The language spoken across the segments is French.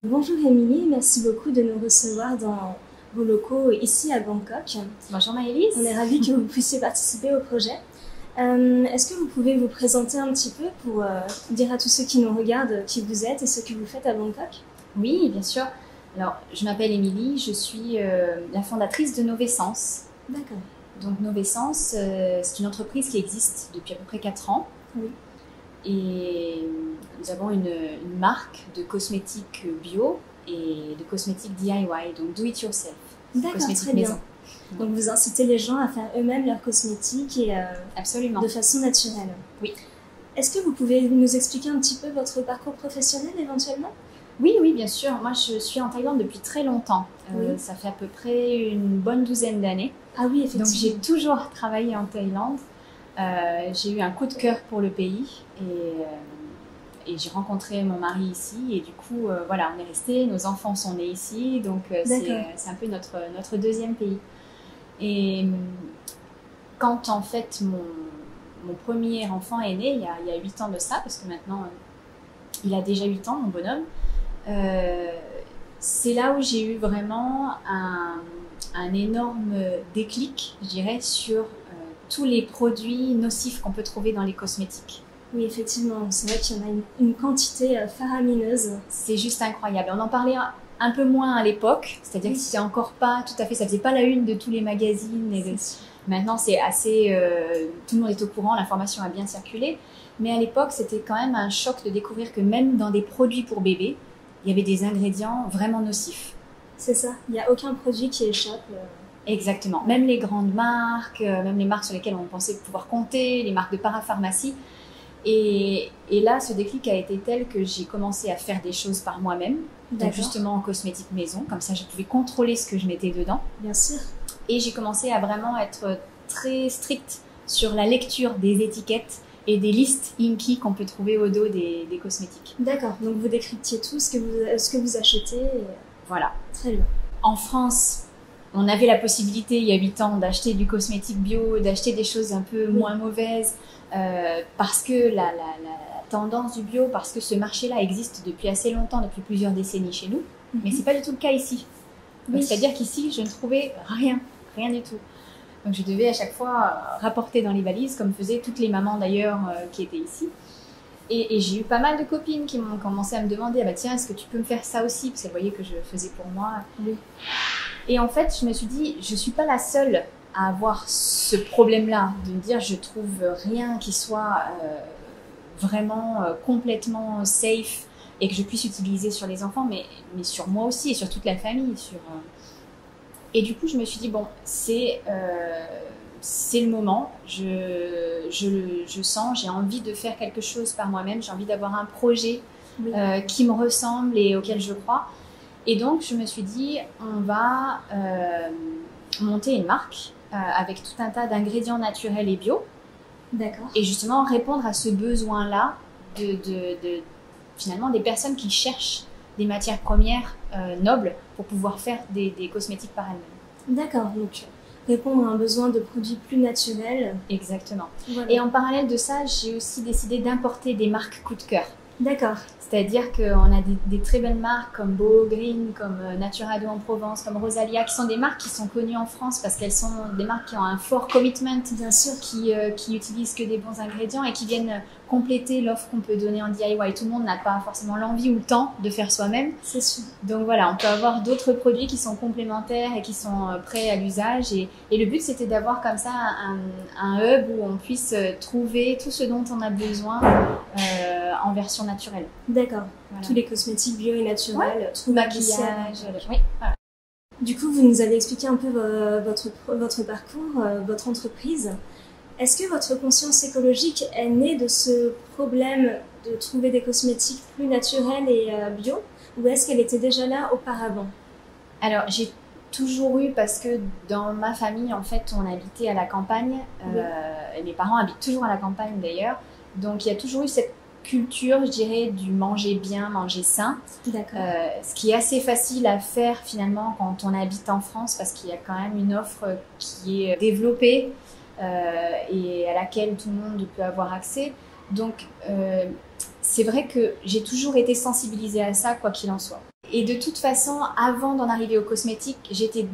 Bonjour Émilie, merci beaucoup de nous recevoir dans vos locaux ici à Bangkok. Bonjour Maëlys. On est ravis que vous puissiez participer au projet. Est-ce que vous pouvez vous présenter un petit peu pour dire à tous ceux qui nous regardent qui vous êtes et ce que vous faites à Bangkok? Oui, bien sûr. Alors, je m'appelle Émilie, je suis la fondatrice de Novessence. D'accord. Donc Novessence, c'est une entreprise qui existe depuis à peu près 4 ans. Oui. Et nous avons une marque de cosmétiques bio et de cosmétiques DIY, donc do it yourself. D'accord, Cosmétiques très bien. maison. Donc vous incitez les gens à faire eux-mêmes leurs cosmétiques et Absolument. de façon naturelle. Oui. Est-ce que vous pouvez nous expliquer un petit peu votre parcours professionnel éventuellement? Oui, oui, bien sûr. Moi, je suis en Thaïlande depuis très longtemps. Oui. Ça fait à peu près une bonne douzaine d'années. Ah oui, effectivement. Donc j'ai toujours travaillé en Thaïlande. J'ai eu un coup de cœur pour le pays et j'ai rencontré mon mari ici et du coup voilà, on est resté, nos enfants sont nés ici, donc c'est un peu notre deuxième pays. Et quand en fait mon premier enfant est né, il y a 8 ans de ça, parce que maintenant il a déjà 8 ans, mon bonhomme, c'est là où j'ai eu vraiment un énorme déclic, je dirais, sur tous les produits nocifs qu'on peut trouver dans les cosmétiques. Oui, effectivement, c'est vrai qu'il y en a une quantité faramineuse. C'est juste incroyable. On en parlait un peu moins à l'époque, c'est-à-dire que c'était encore pas tout à fait, ça faisait pas la une de tous les magazines. Maintenant, c'est assez, tout le monde est au courant, l'information a bien circulé. Mais à l'époque, c'était quand même un choc de découvrir que même dans des produits pour bébés, il y avait des ingrédients vraiment nocifs. C'est ça, il n'y a aucun produit qui échappe. Exactement. Même les grandes marques, même les marques sur lesquelles on pensait pouvoir compter, les marques de parapharmacie. Et là, ce déclic a été tel que j'ai commencé à faire des choses par moi-même, donc justement en cosmétique maison, comme ça je pouvais contrôler ce que je mettais dedans. Bien sûr. Et j'ai commencé à vraiment être très stricte sur la lecture des étiquettes et des listes Inky qu'on peut trouver au dos des cosmétiques. D'accord, donc vous décryptiez tout ce que vous achetez. Voilà. Très bien. En France, on avait la possibilité il y a 8 ans d'acheter du cosmétique bio, d'acheter des choses un peu moins mauvaises, parce que la tendance du bio, parce que ce marché-là existe depuis assez longtemps, depuis plusieurs décennies chez nous, mais c'est pas du tout le cas ici. Oui. C'est-à-dire qu'ici, je ne trouvais rien du tout. Donc je devais à chaque fois rapporter dans les valises, comme faisaient toutes les mamans d'ailleurs qui étaient ici. Et j'ai eu pas mal de copines qui m'ont commencé à me demander, ah bah tiens, est-ce que tu peux me faire ça aussi? Parce qu'elles voyaient que je faisais pour moi. Oui. Et en fait, je me suis dit, je suis pas la seule à avoir ce problème-là, de me dire, je trouve rien qui soit vraiment complètement safe et que je puisse utiliser sur les enfants, mais sur moi aussi et sur toute la famille. Et du coup, je me suis dit, bon, c'est le moment, je sens, j'ai envie de faire quelque chose par moi-même, j'ai envie d'avoir un projet qui me ressemble et auquel je crois. Et donc, je me suis dit, on va monter une marque avec tout un tas d'ingrédients naturels et bio. D'accord. Et justement, répondre à ce besoin-là finalement des personnes qui cherchent des matières premières nobles pour pouvoir faire des cosmétiques par elles-mêmes. D'accord, donc répondre à un besoin de produits plus naturels. Exactement. Voilà. Et en parallèle de ça, j'ai aussi décidé d'importer des marques coup de cœur. D'accord. C'est-à-dire qu'on a des très belles marques comme Beau Green, comme Naturado en Provence, comme Rosalia, qui sont des marques qui sont connues en France parce qu'elles sont des marques qui ont un fort commitment, bien sûr, qui utilisent que des bons ingrédients et qui viennent compléter l'offre qu'on peut donner en DIY. Tout le monde n'a pas forcément l'envie ou le temps de faire soi-même. C'est sûr. Donc voilà, on peut avoir d'autres produits qui sont complémentaires et qui sont prêts à l'usage. Et le but, c'était d'avoir comme ça un hub où on puisse trouver tout ce dont on a besoin en version naturelle. D'accord. Voilà. Tous les cosmétiques bio et naturels, tout maquillage. Oui, voilà. Du coup, vous nous avez expliqué un peu votre parcours, votre entreprise. Est-ce que votre conscience écologique est née de ce problème de trouver des cosmétiques plus naturels et bio, ou est-ce qu'elle était déjà là auparavant? Alors, j'ai toujours eu, parce que dans ma famille, en fait, on habitait à la campagne, et mes parents habitent toujours à la campagne d'ailleurs, donc il y a toujours eu cette culture, je dirais, du manger bien, manger sain. D'accord. Ce qui est assez facile à faire finalement quand on habite en France, parce qu'il y a quand même une offre qui est développée et à laquelle tout le monde peut avoir accès. Donc c'est vrai que j'ai toujours été sensibilisée à ça, quoi qu'il en soit. Et de toute façon, avant d'en arriver aux cosmétiques, j'étais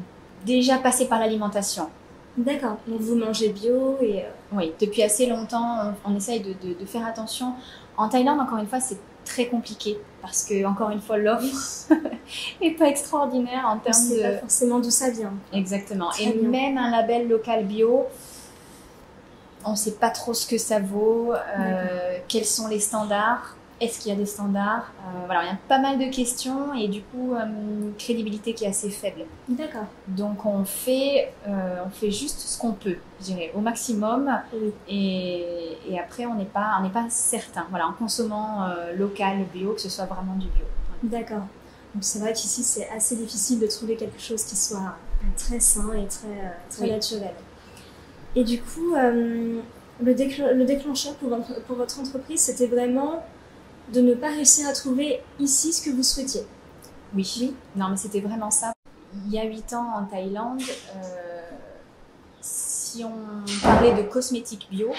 déjà passée par l'alimentation. D'accord, donc vous mangez bio et... Oui, depuis assez longtemps, on essaye de faire attention. En Thaïlande, encore une fois, c'est très compliqué parce que, encore une fois, l'offre est pas extraordinaire en termes de... On ne sait pas forcément d'où ça vient. Exactement. Très et bien. Même un label local bio, on ne sait pas trop ce que ça vaut, quels sont les standards. Est-ce qu'il y a des standards? Voilà, il y a pas mal de questions et du coup, une crédibilité qui est assez faible. D'accord. Donc, on fait juste ce qu'on peut, je dirais, au maximum. Oui. Et après, on n'est pas certain. Voilà, en consommant local, bio, que ce soit vraiment du bio. D'accord. Donc, c'est vrai qu'ici, c'est assez difficile de trouver quelque chose qui soit très sain et très naturel. Et du coup, le déclencheur pour votre entreprise, c'était vraiment de ne pas réussir à trouver ici ce que vous souhaitiez. Oui. Non, mais c'était vraiment ça. Il y a 8 ans en Thaïlande, si on parlait de cosmétiques bio,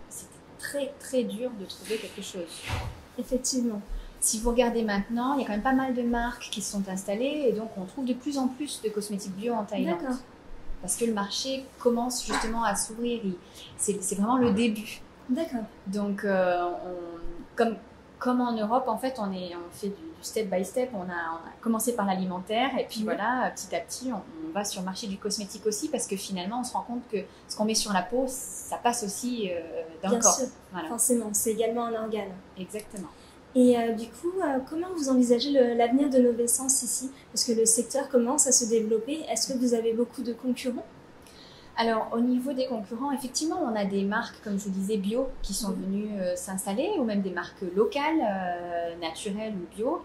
c'était très très dur de trouver quelque chose. Effectivement. Si vous regardez maintenant, il y a quand même pas mal de marques qui sont installées et donc on trouve de plus en plus de cosmétiques bio en Thaïlande. D'accord. Parce que le marché commence justement à s'ouvrir. C'est vraiment le début. D'accord. Donc, comme en Europe, en fait, on fait du step by step. On a commencé par l'alimentaire et puis voilà, petit à petit, on va sur le marché du cosmétique aussi parce que finalement, on se rend compte que ce qu'on met sur la peau, ça passe aussi dans le corps. Bien sûr, voilà. Forcément, c'est également un organe. Exactement. Et du coup, comment vous envisagez l'avenir de Novessence ici? Parce que le secteur commence à se développer. Est-ce que vous avez beaucoup de concurrents? Alors, au niveau des concurrents, effectivement, on a des marques, comme je vous disais, bio, qui sont venues s'installer, ou même des marques locales, naturelles ou bio.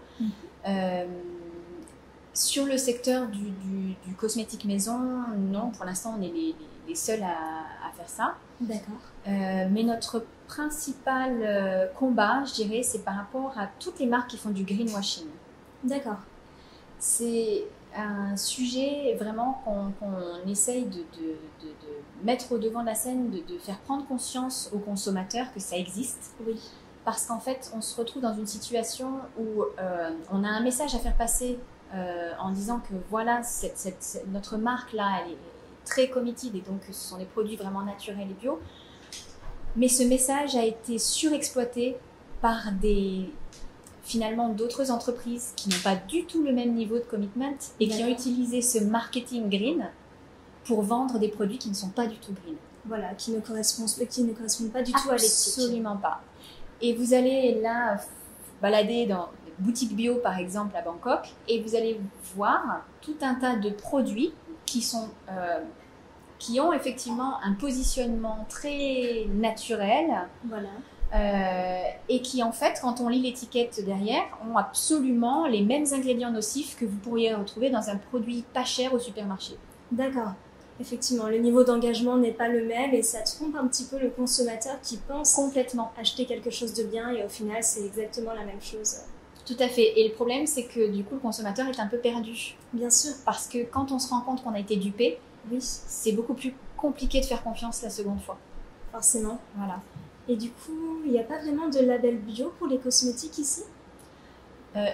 Sur le secteur du cosmétique maison, non, pour l'instant, on est les seuls à faire ça. D'accord. Mais notre principal combat, je dirais, c'est par rapport à toutes les marques qui font du greenwashing. D'accord. C'est un sujet vraiment qu'on essaye de mettre au devant de la scène, de faire prendre conscience aux consommateurs que ça existe. Oui. Parce qu'en fait, on se retrouve dans une situation où on a un message à faire passer en disant que voilà, notre marque-là, elle est très committed et donc ce sont des produits vraiment naturels et bio. Mais ce message a été surexploité par finalement d'autres entreprises qui n'ont pas du tout le même niveau de commitment et qui ont utilisé ce marketing green pour vendre des produits qui ne sont pas du tout green. Voilà, qui ne correspondent pas du tout à l'éthique. Absolument pas. Et vous allez là balader dans des boutiques bio par exemple à Bangkok et vous allez voir tout un tas de produits qui ont effectivement un positionnement très naturel. Voilà. Et qui en fait, quand on lit l'étiquette derrière, ont absolument les mêmes ingrédients nocifs que vous pourriez retrouver dans un produit pas cher au supermarché. D'accord. Effectivement, le niveau d'engagement n'est pas le même et ça trompe un petit peu le consommateur qui pense complètement acheter quelque chose de bien et au final, c'est exactement la même chose. Tout à fait. Et le problème, c'est que du coup, le consommateur est un peu perdu. Bien sûr. Parce que quand on se rend compte qu'on a été dupé, c'est beaucoup plus compliqué de faire confiance la seconde fois. Forcément. Voilà. Et du coup, il n'y a pas vraiment de label bio pour les cosmétiques ici?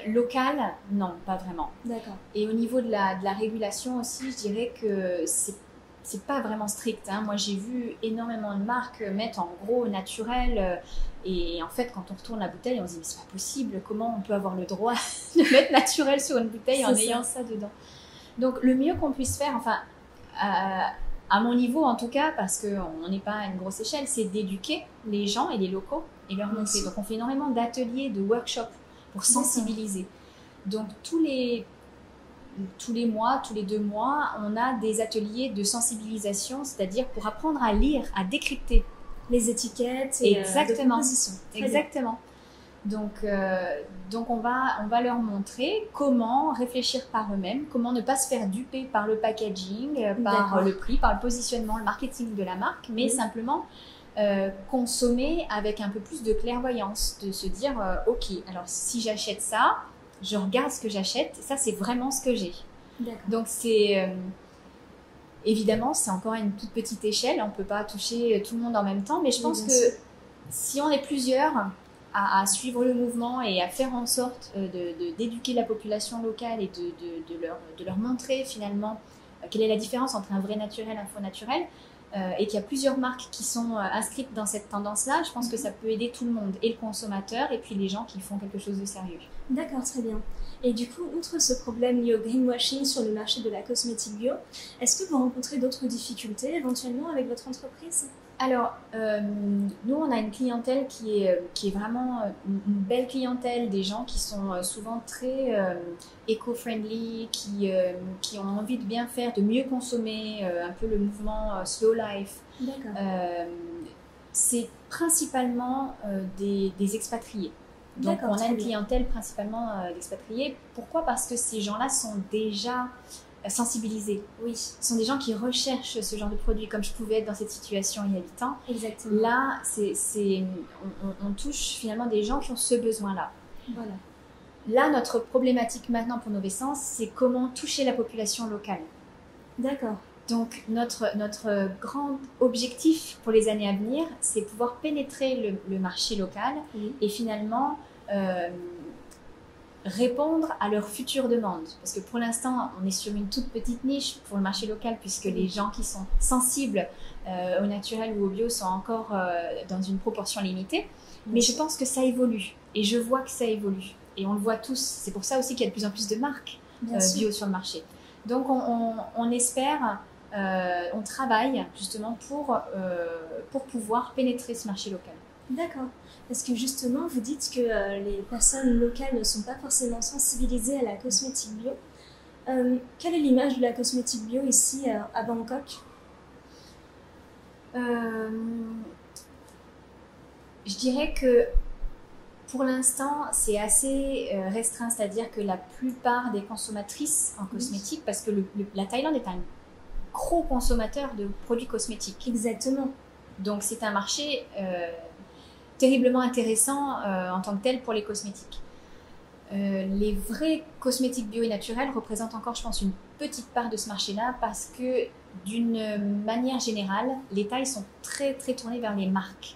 Local, non, pas vraiment. D'accord. Et au niveau de la régulation aussi, je dirais que c'est pas vraiment strict. Hein. Moi, j'ai vu énormément de marques mettre en gros naturel. Et en fait, quand on retourne la bouteille, on se dit, mais c'est pas possible. Comment on peut avoir le droit de mettre naturel sur une bouteille en ayant ça dedans? Donc, le mieux qu'on puisse faire, enfin, à mon niveau en tout cas, parce qu'on n'est pas à une grosse échelle, c'est d'éduquer les gens et les locaux et leur montrer. Donc, on fait énormément d'ateliers, de workshops pour sensibiliser. Donc, tous les mois, tous les 2 mois, on a des ateliers de sensibilisation, c'est-à-dire pour apprendre à lire, à décrypter les étiquettes et de composition. Exactement. Donc on va leur montrer comment réfléchir par eux-mêmes, comment ne pas se faire duper par le packaging, par le prix, par le positionnement, le marketing de la marque, mais simplement consommer avec un peu plus de clairvoyance, de se dire ok, alors si j'achète ça, je regarde ce que j'achète, ça c'est vraiment ce que j'ai. Donc c'est évidemment c'est encore à une toute petite échelle, on ne peut pas toucher tout le monde en même temps, mais je pense que si on est plusieurs à suivre le mouvement et à faire en sorte d'éduquer la population locale et de leur montrer finalement quelle est la différence entre un vrai naturel et un faux naturel, et qu'il y a plusieurs marques qui sont inscrites dans cette tendance-là, je pense que ça peut aider tout le monde, et le consommateur, et puis les gens qui font quelque chose de sérieux. D'accord, très bien. Et du coup, outre ce problème lié au greenwashing sur le marché de la cosmétique bio, est-ce que vous rencontrez d'autres difficultés éventuellement avec votre entreprise? Alors, nous, on a une clientèle qui est vraiment une belle clientèle, des gens qui sont souvent très éco-friendly, qui ont envie de bien faire, de mieux consommer, un peu le mouvement slow life. D'accord. C'est principalement des expatriés. Donc, on a une clientèle principalement d'expatriés. Pourquoi? Parce que ces gens-là sont déjà sensibilisés. Oui. Ce sont des gens qui recherchent ce genre de produit, comme je pouvais être dans cette situation il y a 8 ans. Exactement. Là, on touche finalement des gens qui ont ce besoin-là. Voilà. Là, notre problématique maintenant pour Novessence, c'est comment toucher la population locale. D'accord. Donc, notre grand objectif pour les années à venir, c'est pouvoir pénétrer le marché local et finalement répondre à leurs futures demandes. Parce que pour l'instant, on est sur une toute petite niche pour le marché local, puisque les gens qui sont sensibles au naturel ou au bio sont encore dans une proportion limitée. Mais je pense que ça évolue. Et je vois que ça évolue. Et on le voit tous. C'est pour ça aussi qu'il y a de plus en plus de marques bio sur le marché. Donc, on espère... on travaille justement pour pouvoir pénétrer ce marché local. D'accord. Parce que justement, vous dites que les personnes locales ne sont pas forcément sensibilisées à la cosmétique bio. Quelle est l'image de la cosmétique bio ici à Bangkok? Je dirais que pour l'instant, c'est assez restreint, c'est-à-dire que la plupart des consommatrices en cosmétique, parce que la Thaïlande est un gros consommateur de produits cosmétiques. Exactement. Donc c'est un marché terriblement intéressant en tant que tel pour les cosmétiques. Les vrais cosmétiques bio et naturels représentent encore, je pense, une petite part de ce marché-là parce que d'une manière générale, les Thaïs sont très très tournés vers les marques.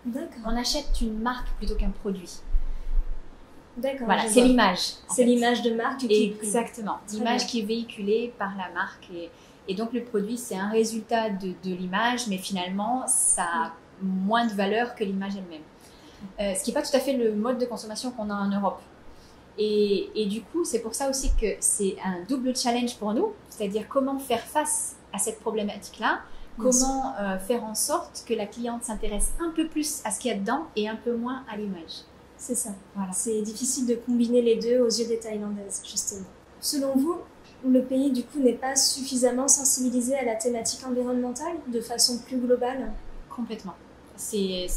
D'accord. On achète une marque plutôt qu'un produit. D'accord. Voilà, c'est l'image. C'est l'image de marque. Exactement. L'image qui est véhiculée par la marque. Et donc le produit, c'est un résultat de l'image, mais finalement, ça a moins de valeur que l'image elle-même. Ce qui n'est pas tout à fait le mode de consommation qu'on a en Europe. Et du coup, c'est pour ça aussi que c'est un double challenge pour nous, c'est-à-dire comment faire face à cette problématique-là, comment faire en sorte que la cliente s'intéresse un peu plus à ce qu'il y a dedans et un peu moins à l'image. C'est ça. Voilà. C'est difficile de combiner les deux aux yeux des Thaïlandaises, justement. Selon vous, le pays, du coup, n'est pas suffisamment sensibilisé à la thématique environnementale de façon plus globale? Complètement. C'est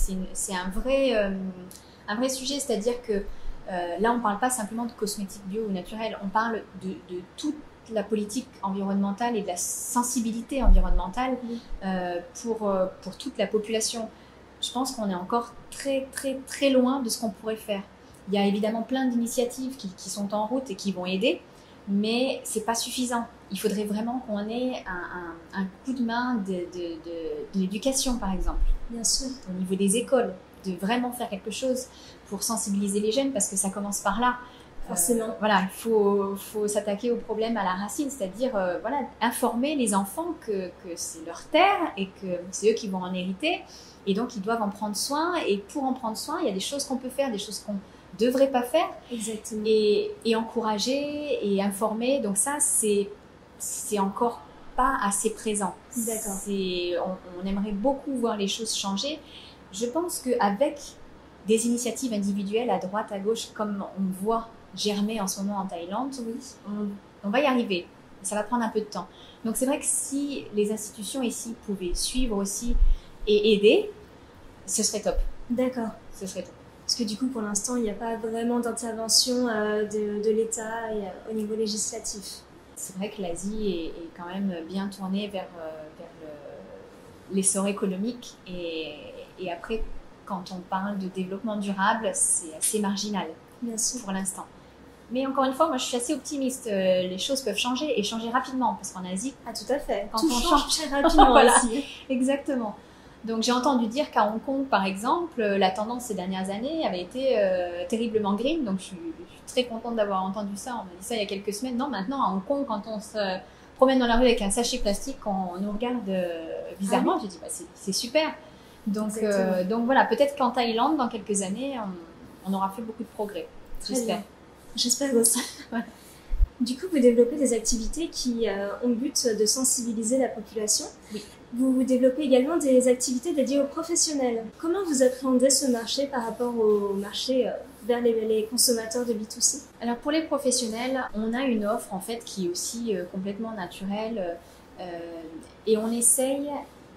un vrai sujet, c'est-à-dire que là, on ne parle pas simplement de cosmétiques bio ou naturels, on parle de toute la politique environnementale et de la sensibilité environnementale pour toute la population. Je pense qu'on est encore très, très, très loin de ce qu'on pourrait faire. Il y a évidemment plein d'initiatives qui sont en route et qui vont aider, mais ce n'est pas suffisant. Il faudrait vraiment qu'on ait un coup de main de l'éducation, par exemple. Bien sûr. Au niveau des écoles, de vraiment faire quelque chose pour sensibiliser les jeunes, parce que ça commence par là. Forcément. Voilà, il faut s'attaquer au problème à la racine, c'est-à-dire voilà, informer les enfants que c'est leur terre et que c'est eux qui vont en hériter. Et donc, ils doivent en prendre soin. Et pour en prendre soin, il y a des choses qu'on peut faire, des choses qu'on ne devrait pas faire. Exactement. Et encourager et informer. Donc ça, c'est encore pas assez présent. D'accord. On aimerait beaucoup voir les choses changer. Je pense qu'avec des initiatives individuelles à droite, à gauche, comme on voit germer en ce moment en Thaïlande, on va y arriver. Ça va prendre un peu de temps. Donc c'est vrai que si les institutions ici pouvaient suivre aussi et aider, ce serait top. D'accord. Ce serait top. Parce que du coup, pour l'instant, il n'y a pas vraiment d'intervention de l'État au niveau législatif. C'est vrai que l'Asie est quand même bien tournée vers l'essor économique. Et après, quand on parle de développement durable, c'est assez marginal. Bien sûr. Pour l'instant. Mais encore une fois, moi je suis assez optimiste. Les choses peuvent changer et changer rapidement parce qu'en Asie, tout à fait. Quand Tout on change très rapidement voilà. aussi. Exactement. Donc j'ai entendu dire qu'à Hong Kong, par exemple, la tendance ces dernières années avait été terriblement green. Donc je suis très contente d'avoir entendu ça. On m'a dit ça il y a quelques semaines. Non, maintenant à Hong Kong, quand on se promène dans la rue avec un sachet plastique, on nous regarde bizarrement. Ah oui. J'ai dit, bah, c'est super. Donc voilà, peut-être qu'en Thaïlande, dans quelques années, on aura fait beaucoup de progrès. Très J'espère. bien. J'espère aussi. Ouais. Du coup, vous développez des activités qui ont le but de sensibiliser la population. Oui. Vous développez également des activités dédiées aux professionnels. Comment vous appréhendez ce marché par rapport au marché vers les consommateurs de B2C? Alors pour les professionnels, on a une offre en fait qui est aussi complètement naturelle et on essaye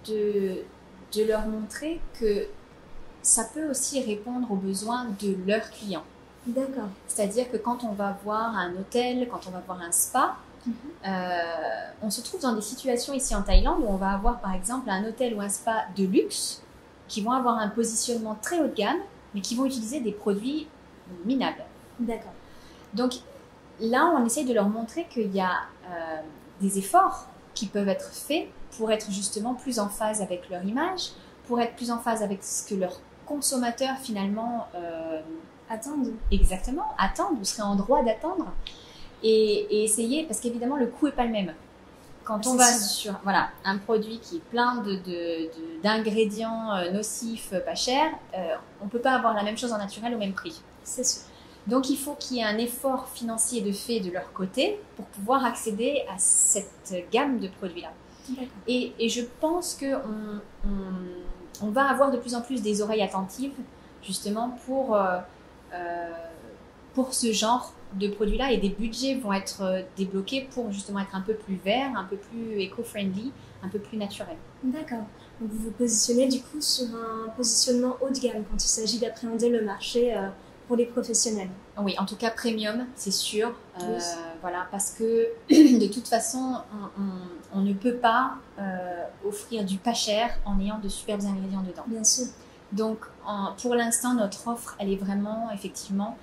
de leur montrer que ça peut aussi répondre aux besoins de leurs clients. D'accord. C'est-à-dire que quand on va voir un hôtel, quand on va voir un spa, on se trouve dans des situations ici en Thaïlande où on va avoir par exemple un hôtel ou un spa de luxe qui vont avoir un positionnement très haut de gamme mais qui vont utiliser des produits minables. D'accord. Donc là, on essaye de leur montrer qu'il y a des efforts qui peuvent être faits pour être justement plus en phase avec leur image, pour être plus en phase avec ce que leurs consommateurs finalement Attendez. exactement attendent ou seraient en droit d'attendre et essayer, parce qu'évidemment le coût n'est pas le même. Quand on va sur un produit qui est plein d'ingrédients nocifs, pas chers, on ne peut pas avoir la même chose en naturel au même prix. C'est sûr. Donc il faut qu'il y ait un effort financier de fait de leur côté pour pouvoir accéder à cette gamme de produits-là. Et je pense qu'on va avoir de plus en plus des oreilles attentives justement pour ce genre de produits-là et des budgets vont être débloqués pour justement être un peu plus verts, un peu plus éco-friendly, un peu plus naturel. D'accord. Donc vous vous positionnez du coup sur un positionnement haut de gamme quand il s'agit d'appréhender le marché pour les professionnels. Oui, en tout cas premium, c'est sûr. Oui. Voilà, parce que de toute façon, on ne peut pas offrir du pas cher en ayant de superbes ingrédients dedans. Bien sûr. Donc, pour l'instant, notre offre, elle est vraiment, effectivement,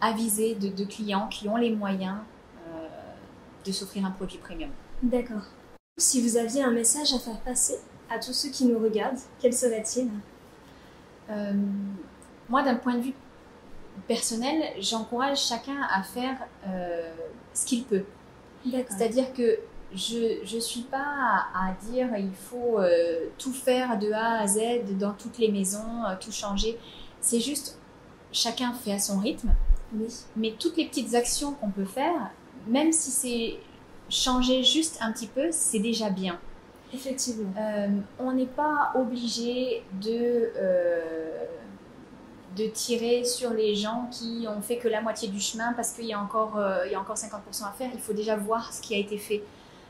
avisée de clients qui ont les moyens de s'offrir un produit premium. D'accord. Si vous aviez un message à faire passer à tous ceux qui nous regardent, quel serait-il ? Moi, d'un point de vue personnel, j'encourage chacun à faire ce qu'il peut. D'accord. C'est-à-dire que je ne suis pas à dire il faut tout faire de A à Z dans toutes les maisons, tout changer. C'est juste chacun fait à son rythme. Oui. Mais toutes les petites actions qu'on peut faire, même si c'est changer juste un petit peu, c'est déjà bien. Effectivement. On n'est pas obligé de tirer sur les gens qui ont fait que la moitié du chemin parce qu'il y a encore 50% à faire. Il faut déjà voir ce qui a été fait.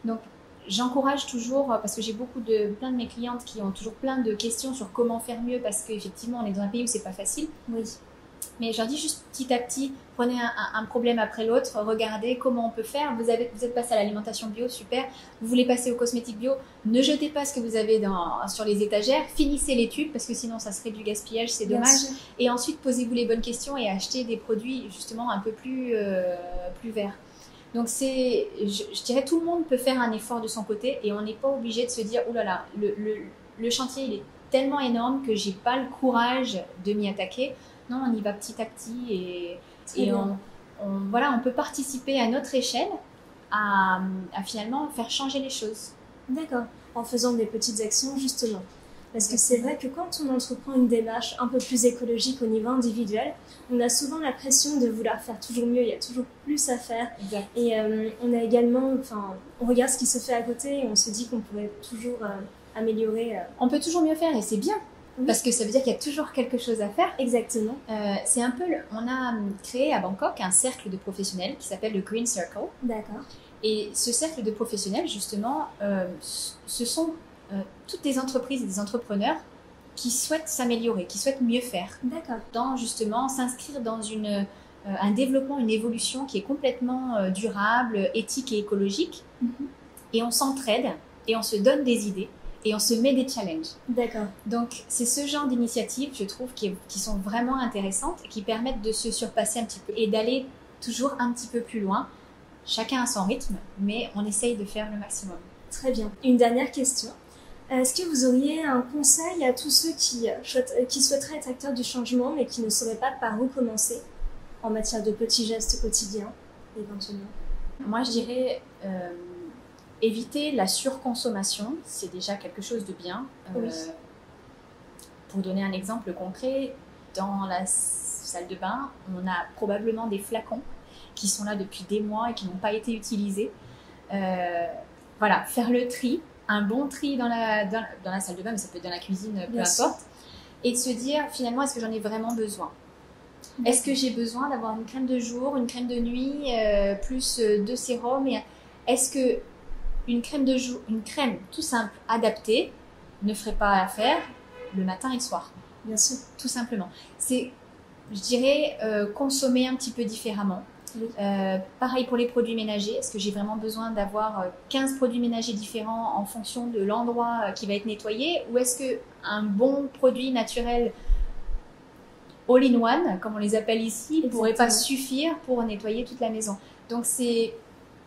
Donc, j'encourage toujours, parce que j'ai plein de mes clientes qui ont toujours plein de questions sur comment faire mieux parce qu'effectivement, on est dans un pays où c'est pas facile. Oui. Mais je leur dis juste petit à petit, prenez un problème après l'autre, regardez comment on peut faire. Vous êtes passé à l'alimentation bio, super. Vous voulez passer aux cosmétiques bio, ne jetez pas ce que vous avez sur les étagères, finissez les tubes parce que sinon ça serait du gaspillage, c'est dommage. Et ensuite, posez-vous les bonnes questions et achetez des produits justement un peu plus verts. Donc je dirais tout le monde peut faire un effort de son côté et on n'est pas obligé de se dire « Oh là là, le chantier il est tellement énorme que j'ai pas le courage de m'y attaquer ». Non, on y va petit à petit et on peut participer à notre échelle à finalement faire changer les choses. D'accord, en faisant des petites actions justement. Parce que c'est vrai que quand on entreprend une démarche un peu plus écologique au niveau individuel, on a souvent la pression de vouloir faire toujours mieux, il y a toujours plus à faire. Exact. Et on a également, on regarde ce qui se fait à côté et on se dit qu'on pourrait toujours améliorer. On peut toujours mieux faire et c'est bien. Oui. Parce que ça veut dire qu'il y a toujours quelque chose à faire. Exactement. C'est un peu, on a créé à Bangkok un cercle de professionnels qui s'appelle le Green Circle. D'accord. Et ce cercle de professionnels, justement, ce sont toutes des entreprises et des entrepreneurs qui souhaitent s'améliorer, qui souhaitent mieux faire. D'accord. Dans justement s'inscrire dans un développement, une évolution qui est complètement durable, éthique et écologique. Mm-hmm. Et on s'entraide et on se donne des idées. Et on se met des challenges. D'accord. Donc, c'est ce genre d'initiatives, je trouve, qui sont vraiment intéressantes et qui permettent de se surpasser un petit peu et d'aller toujours un petit peu plus loin. Chacun à son rythme, mais on essaye de faire le maximum. Très bien. Une dernière question. Est-ce que vous auriez un conseil à tous ceux qui souhaiteraient être acteurs du changement mais qui ne sauraient pas par où commencer en matière de petits gestes quotidiens, éventuellement? Moi, je dirais éviter la surconsommation, c'est déjà quelque chose de bien. Oui. Pour donner un exemple concret, dans la salle de bain, on a probablement des flacons qui sont là depuis des mois et qui n'ont pas été utilisés. Voilà, faire le tri, un bon tri dans la salle de bain, mais ça peut être dans la cuisine, peu importe, et de se dire finalement, est-ce que j'en ai vraiment besoin? Est-ce que j'ai besoin d'avoir une crème de jour, une crème de nuit, plus 2 sérums? Et est-ce que une crème tout simple, adaptée, ne ferait pas l'affaire le matin et le soir? Bien sûr. Tout simplement. C'est, je dirais, consommer un petit peu différemment. Oui. Pareil pour les produits ménagers. Est-ce que j'ai vraiment besoin d'avoir 15 produits ménagers différents en fonction de l'endroit qui va être nettoyé? Ou est-ce qu'un bon produit naturel all-in-one, comme on les appelle ici, ne pourrait pas suffire pour nettoyer toute la maison? Donc c'est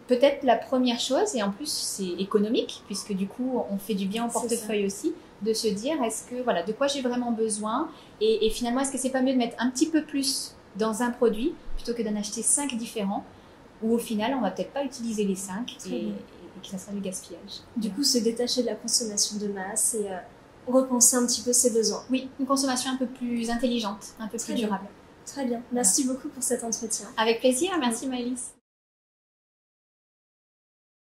peut-être la première chose, et en plus c'est économique, puisque du coup on fait du bien au portefeuille aussi, de se dire est-ce que voilà, de quoi j'ai vraiment besoin, et finalement est-ce que c'est pas mieux de mettre un petit peu plus dans un produit plutôt que d'en acheter 5 différents, où au final on va peut-être pas utiliser les 5 et que ça sera du gaspillage. Du coup, se détacher de la consommation de masse et repenser un petit peu ses besoins. Oui, une consommation un peu plus intelligente, un peu plus durable. Très bien. Merci beaucoup pour cet entretien. Avec plaisir, merci Maëlys.